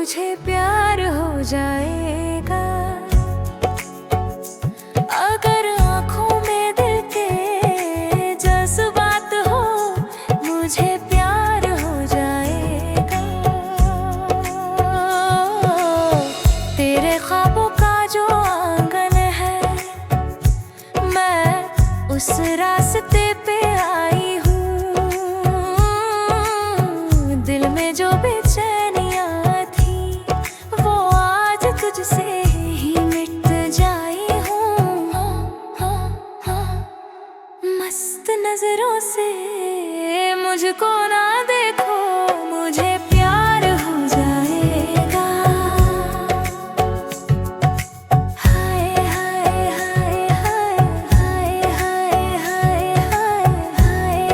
मुझे प्यार हो जाएगा अगर आँखों में दिल के जज्बात हो। मुझे प्यार हो जाएगा तेरे ख्वाबों का जो आंगन है, मैं उस रास्ते पे आई हूँ। दिल में जो बेचैनियाँ थी वो आज तुझसे ही मिट जाई हूँ। मस्त नजरों से मुझको ना देखो, मुझे प्यार हो जाएगा। हाय हाय हाय हाय हाय हाय हाय हाय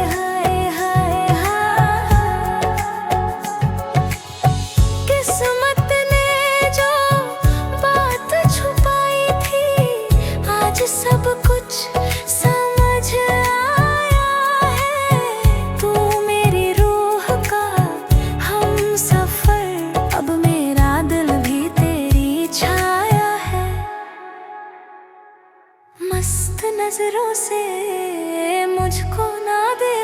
हाय हाय। किस्मत ने जो बात छुपाई थी आज सब कुछ समझ आया है। तू मेरी रूह का हम सफर, अब मेरा दिल भी तेरी छाया है। मस्त नजरों से मुझको ना दे